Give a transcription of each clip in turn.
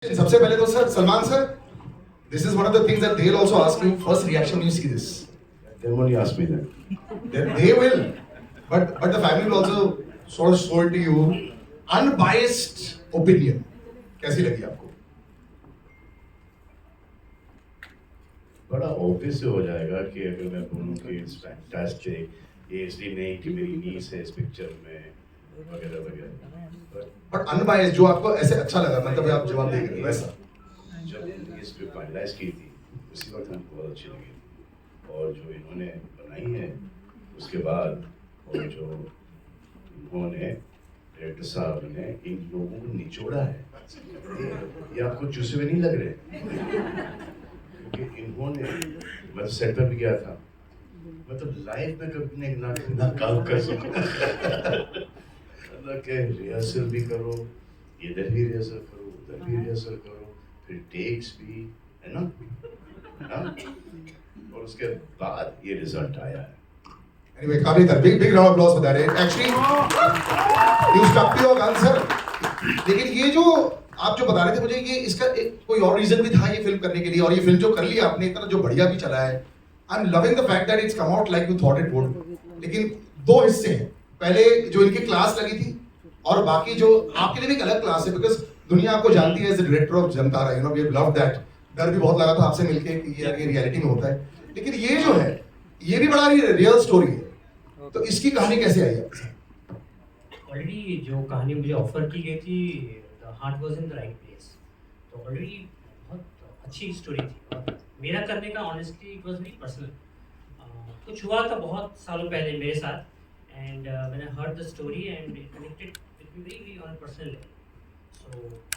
सबसे पहले तो sir Salman sir, this is one of the things that they'll also ask you. First reaction when you see this. They won't ask me that. They will, but the family will also sort of show it to you. Unbiased opinion. कैसी लगी आपको? बड़ा obvious हो जाएगा कि अगर मैं बोलूँ कि इट्स फैंटास्टिक, ये इसलिए नहीं कि मेरी नीस है इस पिक्चर में वगैरह वगैरह। बट अनबायस्ड जो आपको ऐसे अच्छा लगा, मतलब आप जवाब देंगे वैसा। जब ये स्क्रिप्ट फाइनलाइज की थी उसी वक्त हमको बहुत अच्छी लगी थी, और जो इन्होंने बनाई है उसके बाद, और जो इन्होंने डायरेक्टर साहब ने इन लोगों को निचोड़ा है, ये आपको चूसे हुए नहीं लग रहे? क्योंकि इन्होंने, मैं तो सेट पर भी गया था, मतलब लाइफ में कभी ना काम कर सकूं कि रिहर्सल भी करो, इधर भी रिहर्सल करो, उधर भी रिहर्सल करो, फिर टेक्स भी, है ना? और उसके बाद ये रिजल्ट आया है। Anyway, Kavita, big round of applause for that. Actually, you stuck to your guns, sir. लेकिन ये जो आप जो बता रहे थे मुझे, ये इसका एक कोई और रीजन भी था ये फिल्म करने के लिए, और ये फिल्म जो कर लिया आपने, इतना जो बढ़िया भी चला है। I am loving the fact that it's come out like you thought it would. लेकिन दो हिस्से हैं, पहले जो इनकी क्लास लगी थी, और बाकी जो आपके लिए भी एक अलग क्लास है, बिकॉज दुनिया आपको जानती है as the director of Jamtara, you know we have loved that. डर भी बहुत लगा था आपसे मिलके कि ये रियलिटी में होता है, लेकिन ये जो है ये भी बड़ा रियल स्टोरी है। तो इसकी कहानी कैसे आई आपके साथ? ऑलरेडी जो कहानी मुझे ऑफर की गई थी, the heart was in the right place, तो ऑलरेडी बहुत अच्छी स्टोरी थी, और मेरा करने का honestly it was very personal. कुछ हुआ था बहुत सालों पहले मेरे साथ, and when I heard the story and it connected with me very on a personal level, so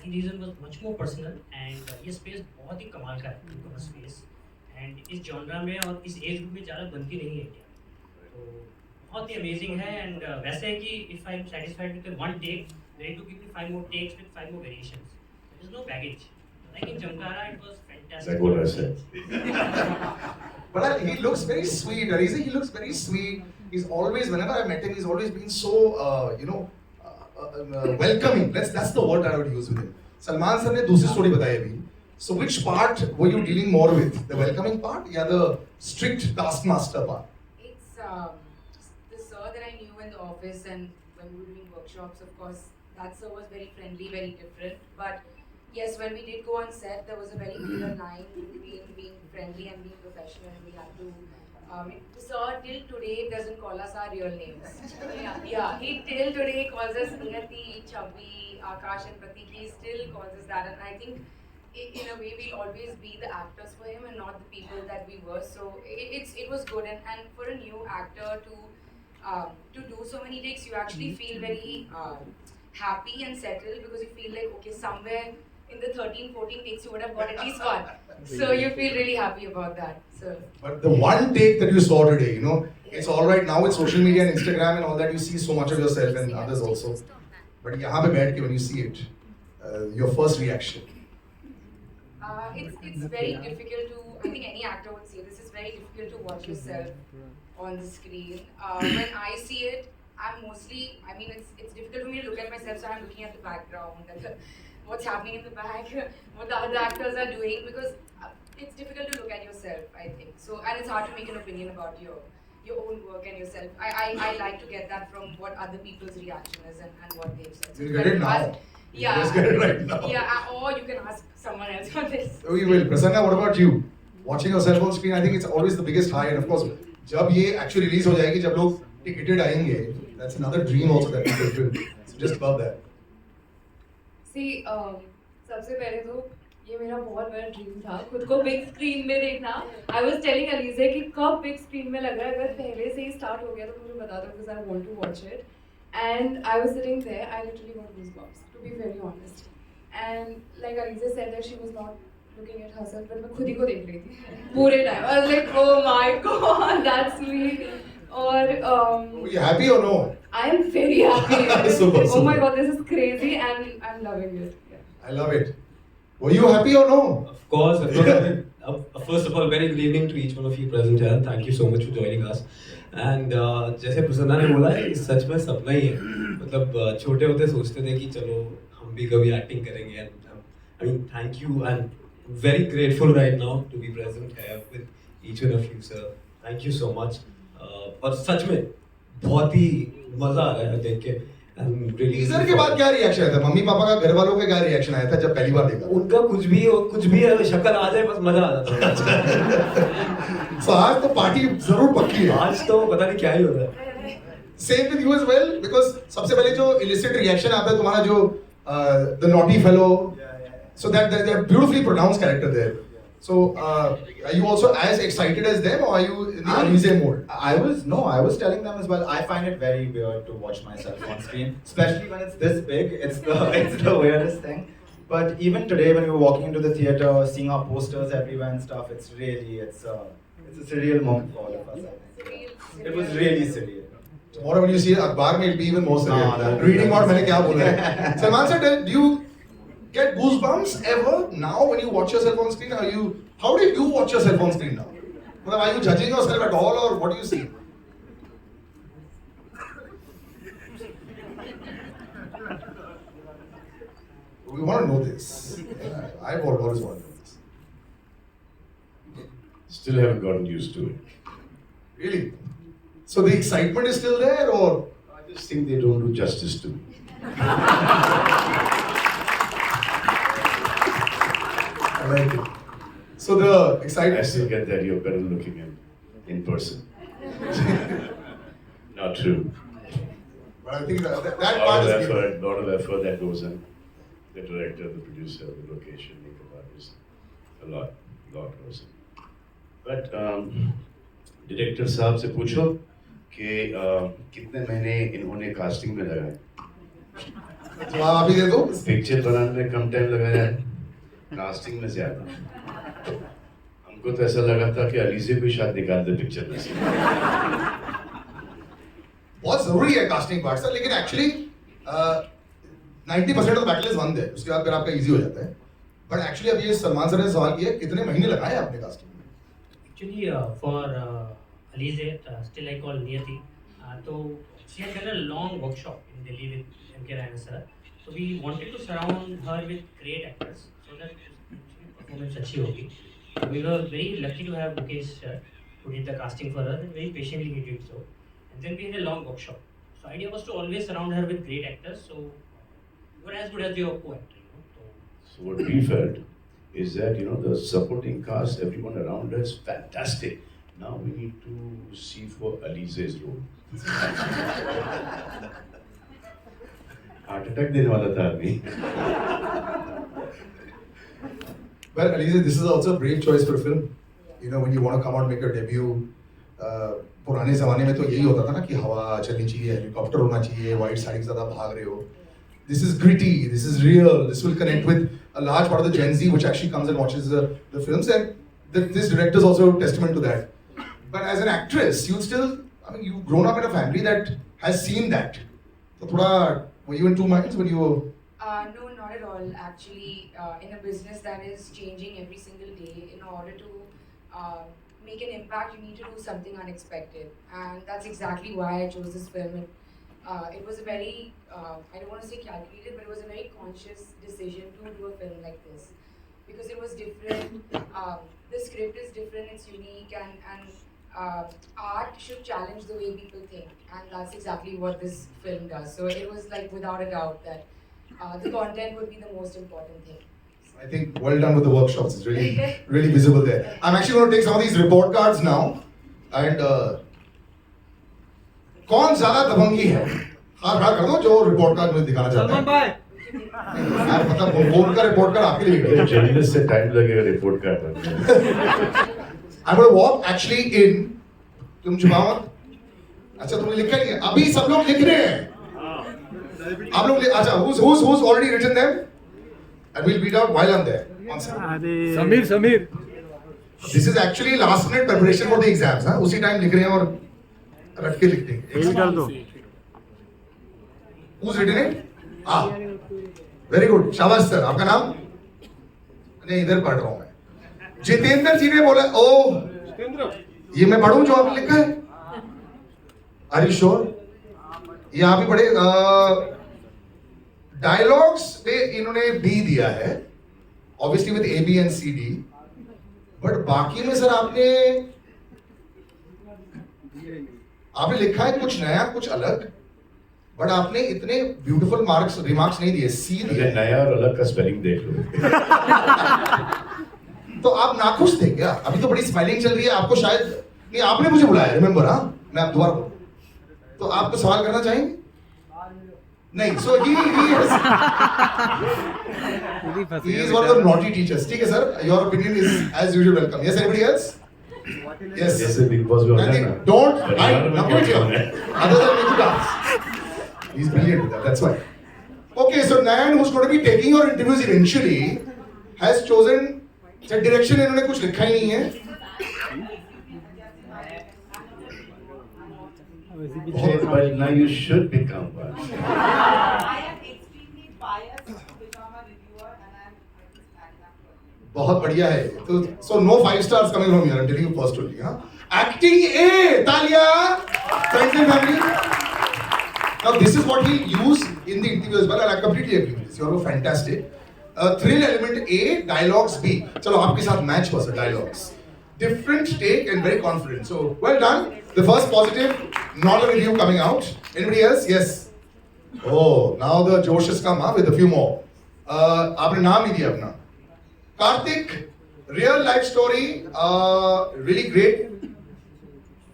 the reason was much more personal. And ये स्पेस बहुत ही कमाल का है, स्पेस, एंड इस जॉनरा में और इस एज ग्रुप में ज़्यादा बनती नहीं है इंडिया, तो बहुत ही अमेजिंग है। एंड वैसे है कि if I am satisfied with one take, they need to give me 5 more takes with 5 more variations. There is no baggage. Like in Jamkara, it was fantastic. That's what I said. But he looks very sweet. Alizeh, he looks very sweet. He's always, whenever I met him, he's always been so, welcoming. That's the word I would use with him. Salman sir ने दूसरी story बताई अभी. So which part were you dealing more with? The welcoming part, या the strict taskmaster part? It's the sir that I knew in the office, and when we were doing workshops, of course, that sir was very friendly, very different. But yes, when we did go on set, there was a very clear line between being friendly and being professional. We had to. The sir till today doesn't call us our real names. Yeah, he till today calls us Niyati, Chabbi, Akash, and Pratik. He still calls us that, and I think, in a way, we'll always be the actors for him and not the people that we were. So it was good, and for a new actor to do so many takes, you actually feel very happy and settled, because you feel like, okay, somewhere in the 13-14 takes you would have got at least one. So you feel really happy about that. So But the one take that you saw today, you know, it's all right now with social media and Instagram and all that, you see so much of yourself and others also. But यहाँ पे बैठ के when you see it, your first reaction. it's very difficult to. I think any actor would say this is very difficult to watch yourself on the screen. When I see it, I'm mostly. I mean, it's difficult for me to look at myself, so I'm looking at the background, and what's happening in the back, what the other actors are doing, because it's difficult to look at yourself, I think. So, and it's hard to make an opinion about your own work and yourself. I like to get that from what other people's reaction is and what they've said. So We'll get it now. Yeah. Let's get it right now. Yeah, or you can ask someone else on this. We will. Prasanna, what about you? Watching yourself on screen, I think it's always the biggest high, and of course, जब ये actually release हो जाएगी, जब लोग ticketed आएंगे, that's another dream also that we fulfill. So just above that. See, सबसे पहले तो ये मेरा बहुत बड़ा ड्रीम था खुद को बिग स्क्रीन में देखना। आई वाज टेलिंग अलीज़े कि कब बिग स्क्रीन में लग रहा है, अगर पहले से ही स्टार्ट हो गया तो मुझे बता दो, because I want to watch it. And I was sitting there, I literally got goosebumps, to be very honest. And like Alizeh said that she was not looking at herself, but मैं खुद ही को देख रही थी पूरे time. I was like oh my God, that's me. और Are you happy or no? I am very happy. Super, Oh my super. god, this is crazy, and I'm loving it. Yeah. I love it. Were you happy or no? Of course. First of all, very good evening to each one of you present here. Thank you so much for joining us. And जैसे प्रसन्ना ने बोला है, सच में सपना ही है। मतलब छोटे होते सोचते थे कि चलो हम भी कभी एक्टिंग करेंगे, I mean, thank you, and very grateful right now to be present here with each one of you, sir. Thank you so much. और सच में बहुत ही मजा आ रहा है देख के. I'm really टीजर के बाद क्या रिएक्शन आया था? मम्मी पापा का, घर वालों का क्या रिएक्शन आया था जब पहली बार देखा? उनका कुछ भी है, शक्ल आ जाए बस मजा आ जाता है. So आज तो पार्टी जरूर पक्की है. आज तो पता नहीं क्या ही हो रहा है. Same with you as well, because सबसे पहले जो illicit reaction आता है तुम्हारा जो the naughty fellow, so that they're beautifully pronounced character there. So are you also as excited as them, or are you in the Alizeh mode? I was telling them as well. I find it very weird to watch myself on screen, especially when it's this big. It's the weirdest thing. But even today, when we were walking into the theater, seeing our posters everywhere and stuff, it's a surreal moment for all of us. I think. It was really surreal. Tomorrow when you see Akhbar, it'll be even more surreal. No, Reading what मैंने क्या बोला है. Salman sir, do you get goosebumps ever now when you watch yourself on screen? How do you watch yourself on screen now? Are you judging yourself at all, or what do you see? We want to know this. I always want to know this. Still haven't gotten used to it. Really? So the excitement is still there, or? I just think they don't do justice to me. I like it. So the I excitement. still get that you're better looking in person. Not true. But I think that part is given. Lot of effort that goes in. The director, the producer, the location, makeup artist, a lot goes in. But director साहब से पूछो कि कितने महीने इन्होंने casting में लगाए. जवाब आप ही दे दो. पिक्चर बनाने में कम टाइम लगाया है, कास्टिंग में ज्यादा. हमको तो ऐसा लगा था कि अलीज़े को शायद निकाल दे पिक्चर में से. बहुत जरूरी है कास्टिंग पार्ट सर, लेकिन actually 90% of the battle is won there. उसके बाद फिर आपका इजी हो जाता है. बट एक्चुअली अब ये सलमान सर ने सवाल किया कितने महीने लगाए आपने कास्टिंग में? Actually, for Alizeh, still I call Niyati, so she had done a long workshop in Delhi with M.K. Raina sir. So we wanted to surround her with great actors so that performance अच्छी होगी. We were very lucky to have Mukesh sir who did the casting for her, and very patiently he did so. And then we had a long workshop. So idea was to always surround her with great actors, so you were as good as your co-actor. So what we felt is that the supporting cast, everyone around us, fantastic. Now we need to see for Alizeh's role. Heart attack देने वाला था आदमी. Well, Alizeh, this is also a brave choice for a film. When you want to come out and make your debut. पुराने ज़माने में तो यही होता था ना कि हवा चलनी चाहिए, हेलीकॉप्टर होना चाहिए, वाइट साड़ी के साथ आप भाग रहे हो. This is gritty, this is real, this will connect with a large part of the Gen Z which actually comes and watches the films, and this director is also a testament to that. But as an actress, you've grown up in a family that has seen that. So were you in two minds when you were? No, not at all. Actually, in a business that is changing every single day, in order to make an impact, you need to do something unexpected. And that's exactly why I chose this film. It was a very, I don't want to say calculated, but it was a very conscious decision to do a film like this. Because it was different, the script is different, it's unique, and art should challenge the way people think. And that's exactly what this film does. So it was like without a doubt that the content would be the most important thing. I think well done with the workshops. It's really visible there. I'm actually going to take some of these report cards now. And कौन ज़्यादा दबंगी है? हाथ खड़ा कर दो जो report card मुझे दिखाना चाहता है. यार मतलब बोल का रिपोर्ट कार्ड आपके लिए. जर्नलिस्ट से टाइम लगेगा रिपोर्ट कार्ड बनने. I'm going to walk actually in. तुम छुपाओ मत. अच्छा तुमने लिखा नहीं है. अभी सब लोग लिख रहे हैं. आप लोग अच्छा who's already written them? And we'll beat out while I'm there. One second. Samir. This is actually last minute preparation for the exams. हाँ उसी टाइम लिख रहे हैं और रट के लिखते हैं. Who's written it? Very good. शाबाश सर. आपका नाम? नहीं इधर पढ़ रहा हूँ मैं. जितेंद्र जी ने बोला ये मैं पढ़ूं जो आपने लिखा है? Are you sure? ये आप ही पढ़े. डायलॉग्स पे इन्होंने बी दिया है obviously with A, B and C, D. But बाकी में सर आपने लिखा है कुछ नया, कुछ अलग. But आपने इतने beautiful remarks नहीं दिए. C दिए. नया और अलग का स्पेलिंग देख लो. तो आप नाखुश थे क्या? अभी तो बड़ी स्माइलिंग चल रही है. आपको शायद नहीं, आपने मुझे बुलाया, रिमेंबर? हाँ, मैं आप दोबारा बोलूं. तो आपको सवाल करना चाहेंगे? नहीं. So he is one of the naughty teachers. ठीक है sir. Your opinion is as usual welcome. Yes, anybody else? Yes. जैसे बिग बॉस में होता है ना. Don't hide. Number two. Other than make you dance. He's brilliant with that. That's why. Okay, so Nayan, who's going to be taking your interviews eventually, has chosen the direction. इन्होंने कुछ लिखा ही नहीं है. But now you should become one. I am extremely biased to become a reviewer and I am बहुत बढ़िया है. तो so no 5 stars coming from here. I'm telling you first only. हाँ. Acting A, Talya. Friends and family. Now this is what he'll use in the interview as well, and I completely agree with this. You are fantastic. Thrill element A, dialogues B. चलो आपके साथ match हुआ sir, dialogues. Different take and very confident. So well done. The first positive, not a review coming out. Anybody else? Yes. Oh, now the Josh has come up with a few more. आपने नाम ही दिया अपना. Karthik, real life story, really great.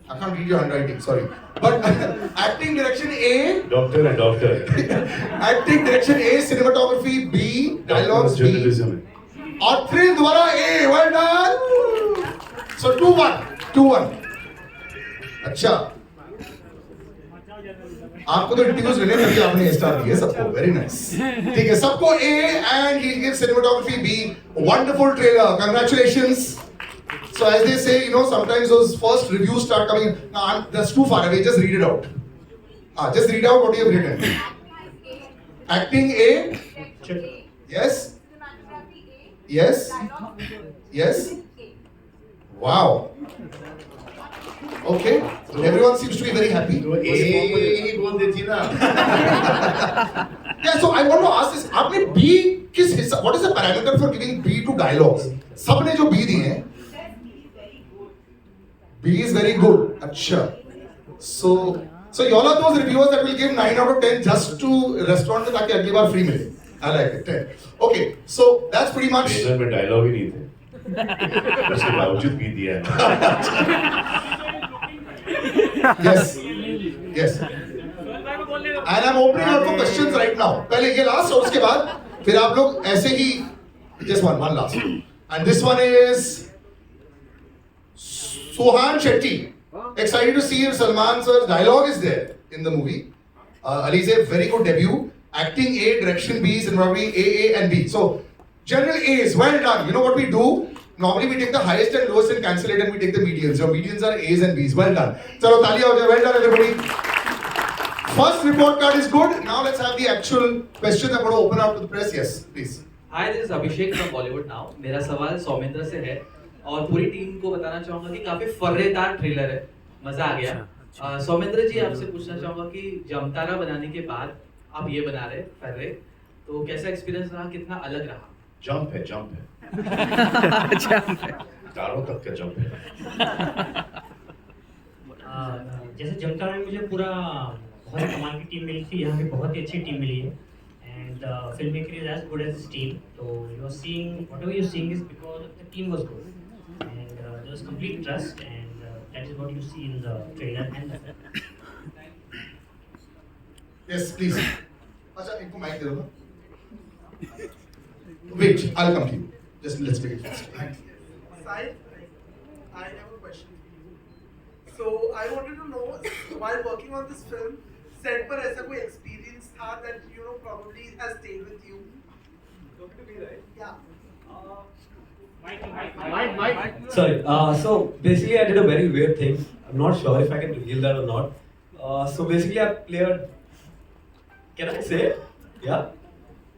I can't read your handwriting, sorry. But acting direction A. Doctor and doctor. Acting direction A, cinematography B, dialogues B. Journalism. और thrill द्वारा A, well done. So 2-1, 2-1. अच्छा. आपको तो interviews लेने में भी आपने star दिए सबको. Very nice. ठीक है, सबको A and he gives cinematography B. Wonderful trailer. Congratulations. So as they say, you know, sometimes those first reviews start coming. Now that's too far away. Just read it out. Just read out what you have written. Acting A. Yes. Yes. Yes. Wow. Okay. So everyone seems to be very happy. तो ए ही बोल देती ना. Yeah. So I want to ask this. आपने B किस हिस्सा? What is the parameter for giving B to dialogues? सबने जो B दिए हैं. B is very good. अच्छा. So you all are those reviewers that will give 9 out of 10 just to restaurant में ताकि अगली बार free मिले. I like it. 10. Okay. So that's pretty much. Trailer में डायलॉग ही नहीं थे. उसके बावजूद भी दिया है. Yes. Yes. And I'm opening up for questions right now. पहले ये last और उसके बाद फिर आप लोग ऐसे ही just one last. And this one is Suhan Shetty. Excited to see if Salman sir's dialogue is there in the movie. Alizeh, very good debut. Acting A, direction B, cinematography A and B. So general A's, well done. You know what we do? Normally we take the highest and lowest and cancel it, and we take the medians. Your medians are A's and B's. Well done. Chalo, taaliya ho jaye. Well done, everybody. First report card is good. Now let's have the actual questions. I'm going to open up to the press. Yes, please. Hi, this is Abhishek from Bollywood Now. मेरा सवाल सौमिंद्र से है और पूरी team को बताना चाहूँगा कि काफी फर्रेदार ट्रेलर है, मजा आ गया. सौमिंद्र जी, आपसे पूछना चाहूँगा कि जमतारा बनाने के बाद आप ये बना रहे फर्रे, तो कैसा एक्सपीरियंस रहा, कितना अलग रहा? जंप है. तारों तक का जंप है. जैसे जमतारा में मुझे पूरा बहुत कमाल की टीम मिली थी, यहाँ पे बहुत ही अच्छी टीम मिली है. And filmmaker is as good as his team. So you are seeing, whatever you're seeing is because the team was good. And there was complete trust, and that is what you see in the trailer and the film. Yes, please. अच्छा, इनको mic दे दो ना. Wait, I'll come to you. Just let's make it fast. Thank you. Sai, I have a question for you. So I wanted to know, while working on this film, set पर ऐसा कोई experience था that you know probably has stayed with you? Talking to me, right? Yeah. Sorry. So basically, I did a very weird thing. I'm not sure if I can reveal that or not. So basically, I played. Can I say it? Yeah.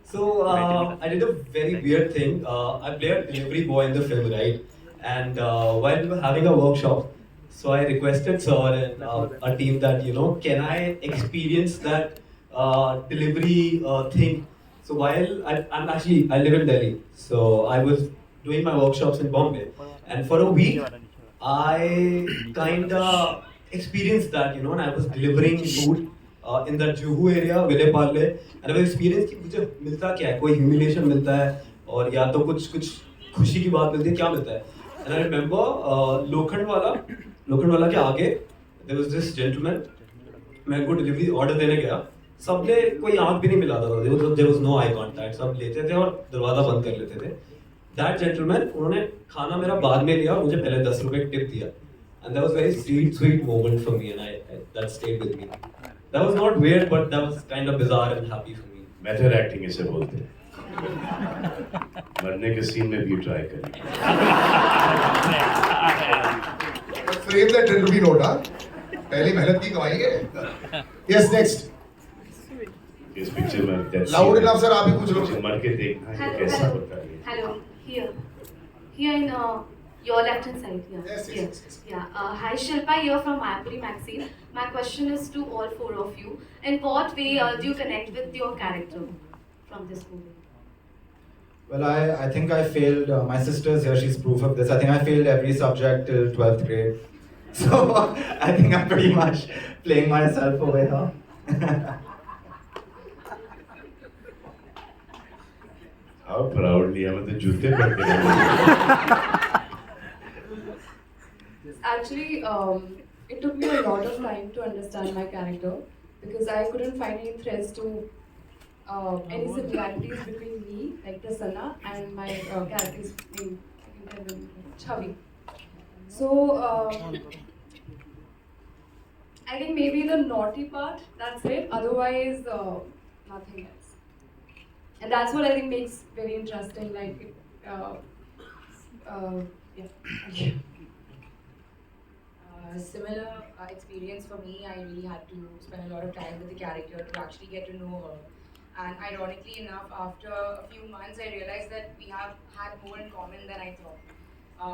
So I did a very weird thing. I played a delivery boy in the film, right? And while we were having a workshop, so I requested sir and a team that, you know, can I experience that delivery thing? So while I live in Delhi, so I was doing my workshops in Bombay, and for a week, I kinda experienced that, and I was delivering food in that Juhu area, Vile Parle, and I was experienced कि मुझे मिलता क्या है, कोई humiliation मिलता है, और या तो कुछ कुछ खुशी की बात मिलती है, क्या मिलता है? And I remember लोखंड वाला के आगे, there was this gentleman, मैं उनको डिलीवरी ऑर्डर देने गया, सबने कोई आंख भी नहीं मिलाता था, there was no eye contact, सब लेते थे और दरवाजा बंद कर लेते थे. That gentleman, उन्होंने खाना मेरा बाद में लिया और मुझे पहले 10 रुपए टिप दिया. And that was a very sweet moment for me, and I that stayed with me. That was not weird, but that was kind of bizarre and happy for me. Method acting इसे बोलते हैं. मरने के scene में भी try करिए. Frame that 10 rupee note, हाँ? पहली मेहनत की कमाई है. Yes, next. इस पिक्चर में Loud enough, sir. आप ही पूछ लो. मर के देखना है कैसा होता है. Hello, here in your left hand side. Yes. Yeah. Hi, Shilpa here from Mayapuri magazine. My question is to all four of you. In what way do you connect with your character from this movie? Well, I think I failed. My sister's here, she's proof of this. I think I failed every subject till 12th grade. So I think I'm pretty much playing myself over here. How proudly हमें तो जूते पहन के Actually, it took me a lot of time to understand my character because I couldn't find any threads to any similarities between me, like Prasanna, and my character's name, I can tell you, Chavi. So, I think maybe the naughty part, that's it. Otherwise, nothing else. And that's what I think makes very interesting. Like, yeah. Thank you. Similar experience for me. I really had to spend a lot of time with the character to actually get to know her. And ironically enough, after a few months, I realized that we have had more in common than I thought,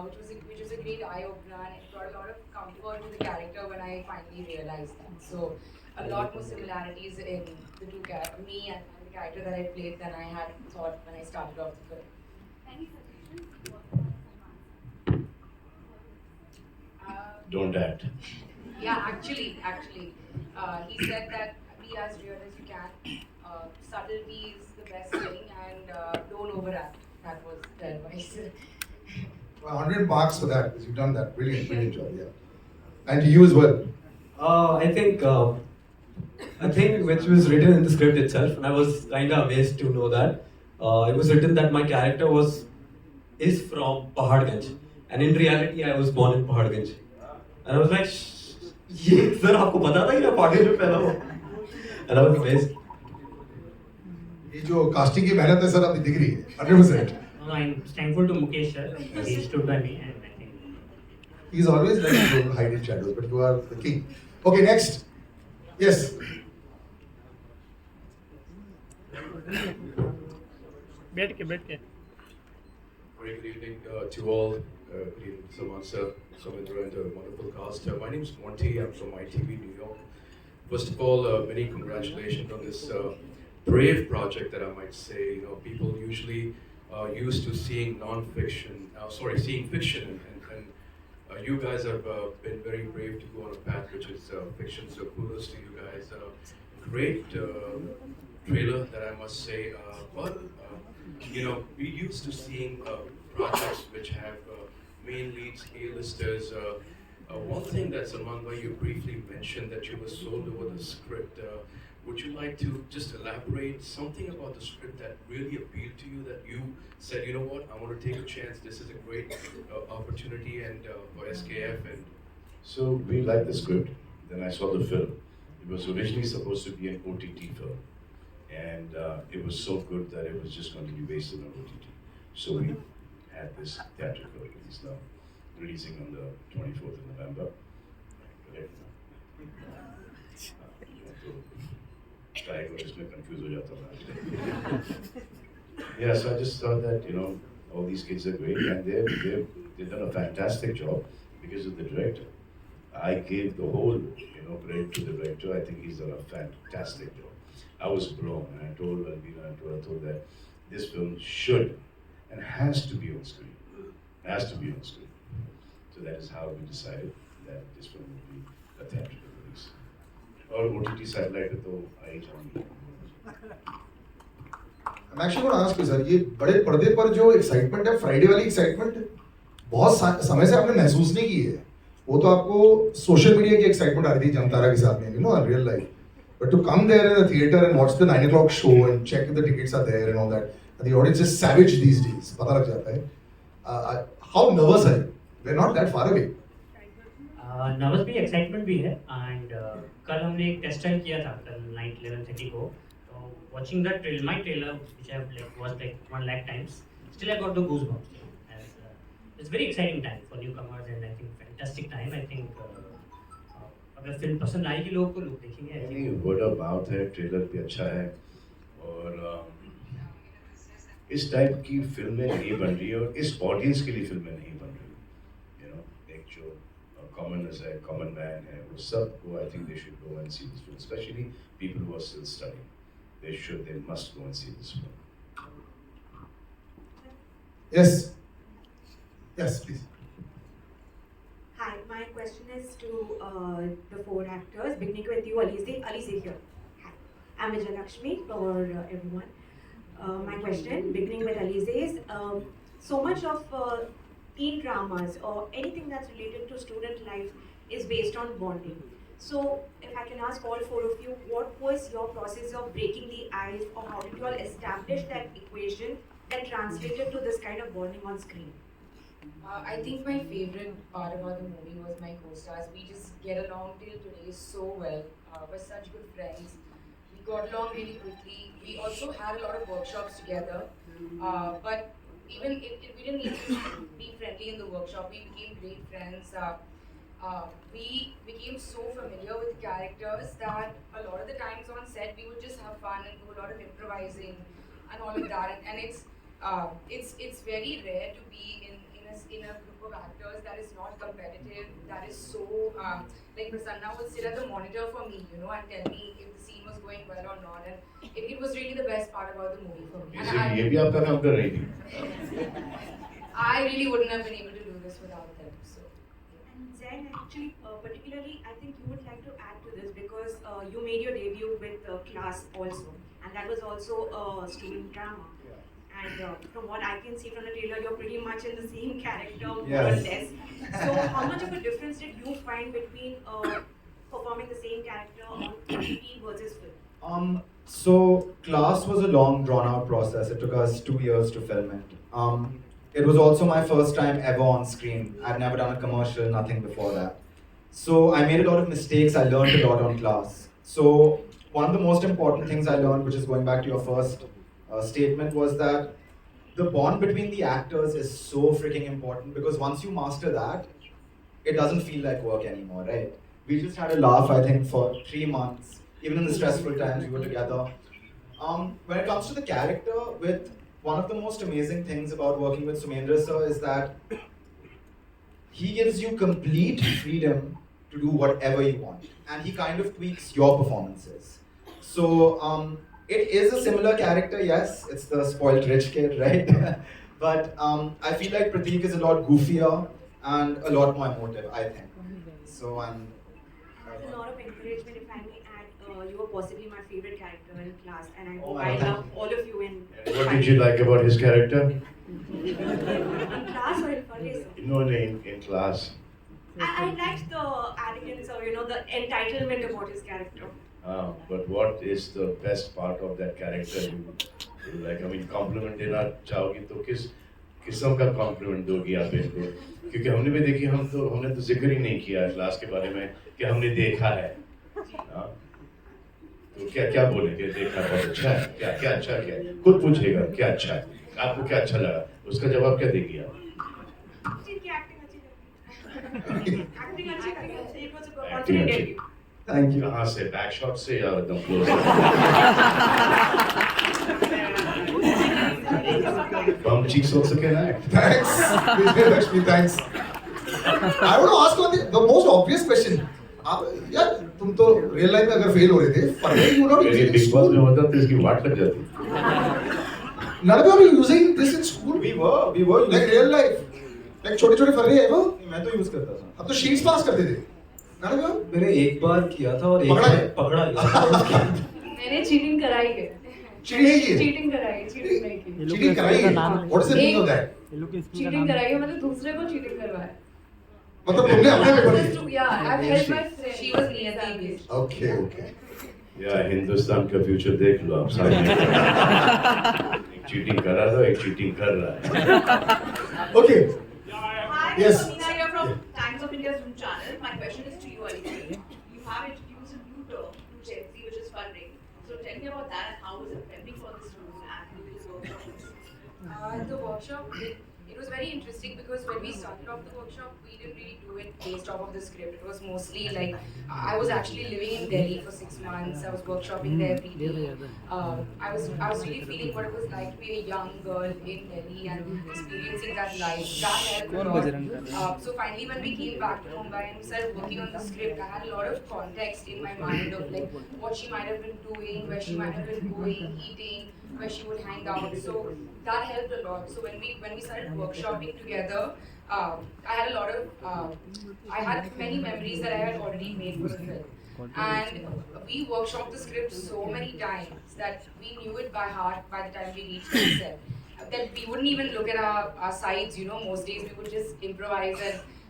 which was a great eye opener, and it brought a lot of comfort to the character when I finally realized that. So, a lot more similarities in the two me and the character that I played than I had thought when I started off the film. Any suggestions? Don't act. Yeah, actually, he said that be as real as you can. Subtlety is the best thing, and don't overact. That was the advice. 100 marks for that, because you've done that. Brilliant job, yeah. And to you as well. I think which was written in the script itself, and I was kind of amazed to know that it was written that my character is from Paharganj, and in reality I was born in Paharganj, and I was like, ये sir आपको पता था कि मैं Paharganj में पैदा हुआ, and I was amazed. ये जो कास्टिंग की मेहनत है सर आपकी दिख रही है 100%. I'm thankful to Mukesh sir. He stood by me, and I think He's always like to hide in shadows, but you are the king. Okay, next. Yes. बैठ के Very good evening to all. Good evening, Salman sir, Samindra, and a wonderful cast. My name is Monty. I'm from ITV New York. First of all, many congratulations on this brave project that I might say. You know, people usually used to seeing seeing fiction, and you guys have been very brave to go on a path which is fiction. So kudos to you guys. Great trailer that I must say. You know, we used to seeing projects which have main leads, A-listers. One thing that Salman bhai, you briefly mentioned that you were sold over the script. Would you like to just elaborate something about the script that really appealed to you, that you said, you know what, I want to take a chance, this is a great opportunity and for SKF? And So we liked the script. Then I saw the film. It was originally supposed to be an OTT film. And it was so good that it was just going to be based on OTT. So we had this theatrical release now, releasing on the 24th of November. Correct? Yeah, so I just thought that, you know, all these kids are great, and they've done a fantastic job because of the director. I gave the whole, credit to the director. I think he's done a fantastic job. I was blown, and I told Alvina, I told that this film should and has to be on screen. Has to be on screen. So that is how we decided that this film would be a theatrical release. और OTT satellite पे तो आ ही जाएंगे. I'm actually going to ask you, sir, ये बड़े पर्दे पर जो excitement है, फ्राइडे वाली एक्साइटमेंट बहुत समय से आपने महसूस नहीं की है. वो तो आपको सोशल मीडिया की एक्साइटमेंट आ रही थी जमतारा के साथ में, you know, in real life. But to come there in the theater and watch the 9 o'clock show and check if the tickets are there and all that, and the audience is savage these days. पता लग जाता है. How nervous are you? We're not that far away. Nervous भी excitement भी है and कल हमने एक टेस्ट ड्राइव किया था कल नाइट 11:30 को तो watching the trailer my trailer which I have like watched like 1 lakh times still I got the goosebumps as it's very exciting time for newcomers and I think fantastic time I think अगर film पसंद आएगी लोगों को लोग देखेंगे नहीं word of mouth है trailer भी अच्छा है और इस टाइप की फिल्में नहीं बन रही है और इस ऑडियंस के लिए फिल्में नहीं बन रही यू नो एक जो कॉमनर्स है कॉमन मैन है वो सबको I think they should go and see this film specially people who are still studying they must go and see this film Yes, please. Hi, my question is to the 4 actors, beginning with you, Alizeh here. Hi, I'm Vijayalakshmi for everyone. My question, beginning with Alizeh, is so much of teen dramas or anything that's related to student life is based on bonding. So, if I can ask all 4 of you, what was your process of breaking the ice, or how did you all establish that equation that translated to this kind of bonding on screen? I think my favorite part about the movie was my co-stars. We just get along till today so well. We're such good friends. We got along really quickly. We also had a lot of workshops together. But even if we didn't need to be friendly in the workshop, we became great friends. We became so familiar with characters that a lot of the times on set we would just have fun and do a lot of improvising and all of that. And it's very rare to be in a group of actors that is not competitive, that is so like Prasanna would sit at the monitor for me, you know, and tell me if the scene was going well or not, and it was really the best part about the movie for me. ये भी आपका काम कर रही थी I really wouldn't have been able to do this without them. So. And Zain, actually, particularly, I think you would like to add to this because you made your debut with Class also, and that was also a student drama. And from what I can see from the trailer, you're pretty much in the same character, more or less. So, how much of a difference did you find between performing the same character on TV versus film? So, Class was a long, drawn-out process. It took us 2 years to film it. It was also my first time ever on screen. I've never done a commercial, nothing before that. So, I made a lot of mistakes. I learned a lot on Class. So, one of the most important things I learned, which is going back to your first statement, was that the bond between the actors is so freaking important because once you master that, it doesn't feel like work anymore, right? We just had a laugh, I think, for 3 months. Even in the stressful times, we were together. When it comes to the character, one of the most amazing things about working with Sumendra sir is that he gives you complete freedom to do whatever you want. And he kind of tweaks your performances. So, it is a similar character, yes. It's the spoiled rich kid, right? But I feel like Prateek is a lot goofier and a lot more emotive, I think. So I'm... There's a lot of encouragement, if I may add. You were possibly my favorite character in Class, and I hope I love all of you in... What did you like about his character? In Class or in Farrey, sir? No, in Class. I liked the arrogance or, you know, the entitlement about his character. But what is the best part of that character you like? I mean, compliment देना चाहोगी तो किस किस्म का compliment दोगी आप इनको? क्योंकि हमने भी देखी हमने तो जिक्र ही नहीं किया क्लास के बारे में कि हमने देखा है, हाँ? तो क्या बोलेंगे देखा बहुत अच्छा है क्या अच्छा क्या खुद पूछेगा क्या अच्छा है आपको क्या अच्छा लगा उसका जवाब क्या देगी आप? Acting अच्छी Thank you. कहाँ से बैक शॉट से या एकदम close? Bum cheeks also can act. Thanks, Vijayalakshmi, thanks. I want to ask on the most obvious question. यार तुम तो रियल लाइफ में अगर फेल हो रहे थे, फर्रे you not using Bigg Boss में होता तो इसकी वाट लग जाती. None of you are using this in school. We were like real life. Like छोटे-छोटे फर्रे है वो. मैं तो यूज करता था. अब तो शीट्स पास करते थे. None of you? मैंने एक बार किया था और एक पकड़ा बार गया? पकड़ा गया. मैंने चीटिंग कराई है. चीटिंग नहीं की. चीटिंग कराई है, चीटिंग नहीं की. चीटिंग कराई है. What is the meaning of that? Cheating कराई है मतलब दूसरे को चीटिंग करवाया. मतलब तुमने अपने पेपर दिए. Yeah, I've helped my friend. She was near. Okay. या हिंदुस्तान का फ्यूचर देख लो आप सारे. एक चीटिंग कर रहा था, एक चीटिंग कर रहा है. Okay. Hi, Yes. Samina here from Times of India's Zoom channel. My question is to you, Alizeh. You have introduced a new term to Gen Z, which is Farrey. So tell me about that and how was it prepping for this role and this workshop? The workshop, it was very interesting because when we started off the workshop, we didn't really do it based off of the script. It was mostly like, I was actually living in Delhi for 6 months. I was workshopping there every day. I was really feeling what it was like to be a young girl in Delhi and experiencing that life. That helped a lot. So finally when we came back to Mumbai and we started working on the script, I had a lot of context in my mind of like what she might have been doing, where she might have been going, eating, where she would hang out. So that helped a lot. So when we started workshopping together, I had a lot of, I had many memories that I had already made for the film. And we workshopped the script so many times that we knew it by heart by the time we reached the set. That we wouldn't even look at our sides, you know, most days we would just improvise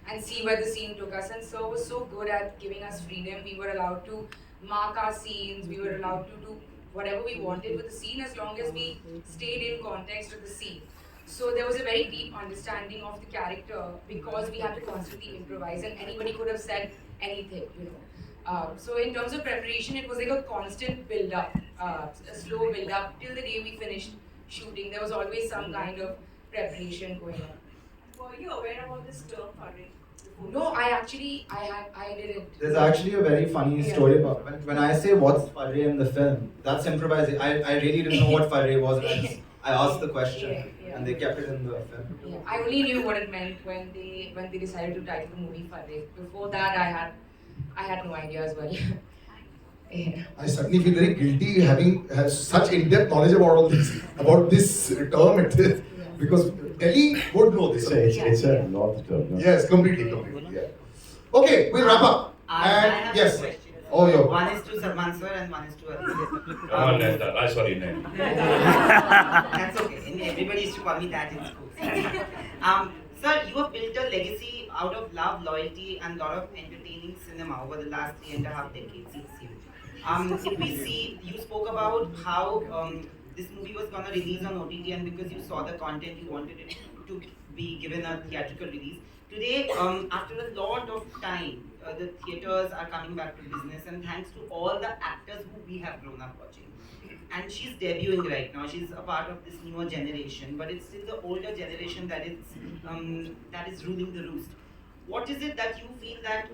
and see where the scene took us. And so was so good at giving us freedom. We were allowed to mark our scenes, we were allowed to do whatever we wanted with the scene as long as we stayed in context of the scene. So there was a very deep understanding of the character because we had to constantly improvise and anybody could have said anything, you know. So in terms of preparation, it was like a constant build-up, a slow build-up till the day we finished shooting. There was always some kind of preparation going on. Were you aware about this term, Farrey? No, I didn't. There's actually a very funny story about when I say what's Farrey in the film, that's improvising. I really didn't know what Farrey was. I asked the question and they kept it in the film. Yeah, I only knew what it meant when they decided to title the movie Farrey. Before that, I had no idea as well. Yeah. I suddenly feel very guilty having such in-depth knowledge about this term because Delhi would know this. It's a north term. No? Yes, completely. Yeah. Okay, we'll wrap up. I have yes. two questions. Oh, yeah. One is to Salman sir and one is to Alizeh. Come on, Neta. Sorry, Neta. That's okay. Everybody used to call me that in school. Sir, you have built a legacy out of love, loyalty, and a lot of entertaining cinema over the last 3.5 decades. If we see, you spoke about how this movie was going to release on OTT, and because you saw the content, you wanted it to be given a theatrical release. Today, after a lot of time, the theatres are coming back to business, and thanks to all the actors who we have grown up watching. And she's debuting right now. She's a part of this newer generation, but it's still the older generation that is ruling the roost. What is it that you feel that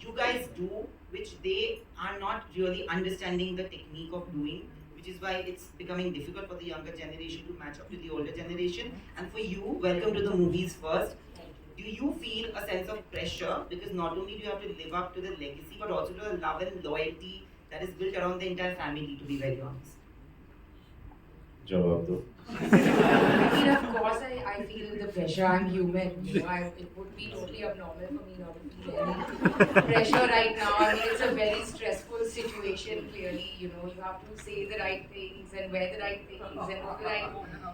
you guys do, which they are not really understanding the technique of doing, which is why it's becoming difficult for the younger generation to match up to the older generation? And for you, welcome to the movies first. Do you feel a sense of pressure because not only do you have to live up to the legacy, but also to the love and loyalty that is built around the entire family, to be very honest? जवाब दो. I mean, of course, I feel the pressure. I'm human. You know, it would be totally abnormal for me not to feel any pressure right now. I mean, it's a very stressful situation. Clearly, you know, you have to say the right things and wear the right things and look right.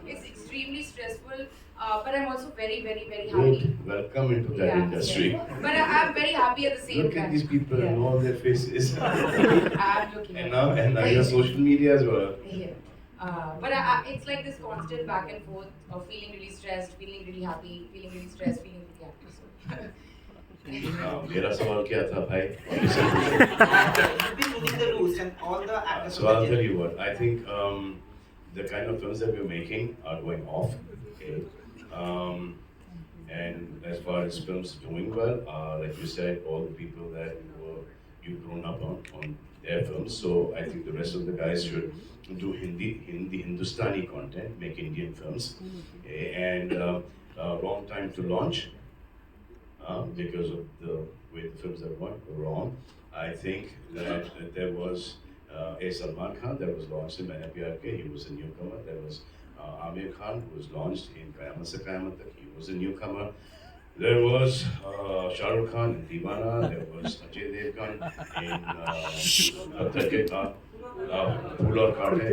It's extremely stressful. But I'm also very, very, very happy. Good. Welcome into that industry. Yeah. But I'm very happy at the same time. Look at these people and all their faces. I'm looking. And now your social media as well. Yeah. But it's like this constant back and forth of feeling really stressed, feeling really happy, feeling really stressed, feeling really happy. So. मेरा सवाल क्या था भाई? You've been moving the roost and all the actors. So I'll tell you what. I think the kind of films that we're making are going off. Okay. And as far as films doing well, like you said, all the people that you've grown up on their films. So I think the rest of the guys should do Hindi Hindustani content, make Indian films, and wrong time to launch because of the way the films are going wrong. I think that there was a Salman Khan that was launched in Maine Pyar Ke, he was a newcomer. There was Amir Khan, who was launched in Qayamat Se Qayamat Tak, he was a newcomer. There was Shah Rukh Khan in Deewana, there was Ajay Devgan in Patthar Ke Phool Aur Kaante,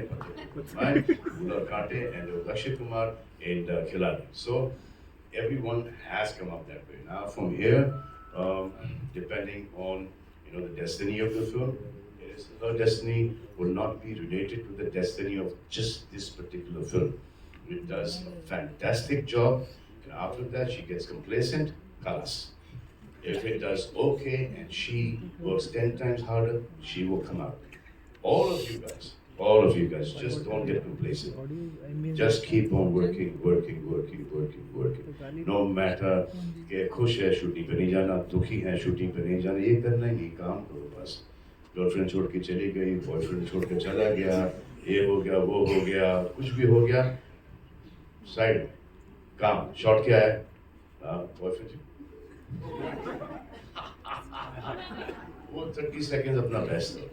Phool Aur Kaante, and there was Akshay Kumar in Khiladi. So everyone has come up that way. Now from here, depending on the destiny of the film, her destiny will not be related to the destiny of just this particular film. It does a fantastic job, and after that she gets complacent, khalas. If it does okay and she works 10 times harder, she will come out. All of you guys, just don't get complacent. Just keep on working. No matter कि खुश है shooting पे नहीं जाना, दुखी है shooting पे नहीं जाना, ये करना ही नहीं, काम करो बस. गर्लफ्रेंड छोड़ के चली गई, बॉयफ्रेंड छोड़ के चला गया, ये हो गया, वो हो गया, कुछ भी हो गया, साइड काम. शॉट क्या है? बॉयफ्रेंड वो 30 सेकंड अपना बेस्ट दो.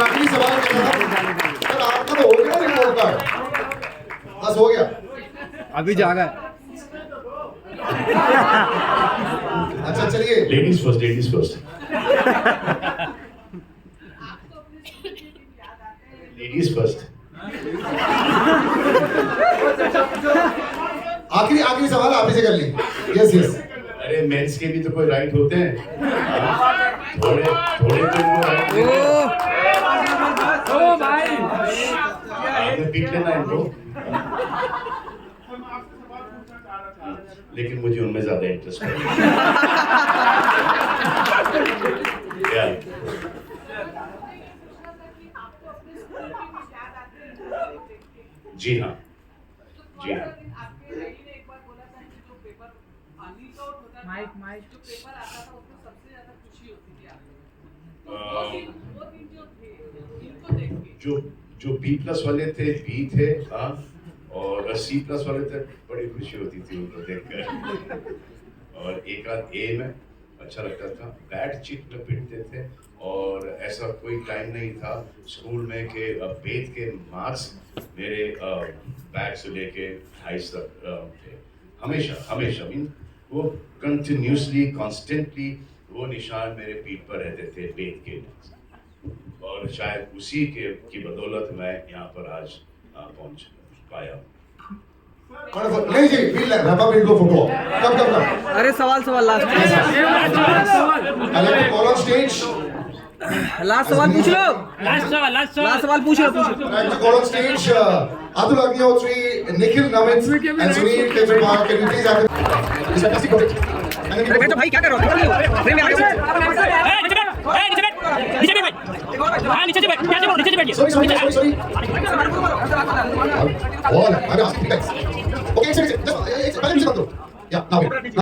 आखिरी सवाल सर, आपका तो हो गया रिपोर्ट कार्ड, बस हो गया, अभी जागा है. अच्छा चलिए, लेडीज फर्स्ट. Ladies first. आखिरी सवाल आप ही से कर ली. यस. अरे मेंस के भी तो कोई राइट होते हैं, थोड़े तो इनको राइट आपने पीट लेना इनको, लेकिन मुझे उनमें ज्यादा इंटरेस्ट है. जी हाँ. माइक जो पेपर आता था उसमें सबसे ज्यादा खुशी होती थी आपको? वो दिन जो थे इनको देख के जो B+ वाले थे, B थे, हाँ, और C+ वाले थे, बड़ी खुशी होती थी उनको देखकर. और एक आध A में अच्छा लगता था. बैड चिट में पिटते थे, और ऐसा कोई टाइम नहीं था स्कूल में कि वेद के मार्क्स मेरे बैग से लेके 2.5 तक थे. हमेशा मीन वो कंटिन्यूसली कॉन्स्टेंटली वो निशान मेरे पीठ पर रहते थे वेद के, और शायद उसी की बदौलत मैं यहाँ पर आज पहुँच पाया. नहीं जी, फील है रैप अप इनको फुटबॉल. कब. अरे सवाल last call on stage. Last सवाल पूछ लो. लास्ट सवाल पूछ लो. Call on stage Alizeh Agnihotri, Nikhil Namit, and Sunil Kejriwal. Can you please have them? It's fantastic project. तो भाई क्या कर रहे हो? फ्रेम में आ गए. नीचे बैठ. Sorry. All. I'm asking you guys. Okay, it's पहले मुझे बंद करो. Yeah, now.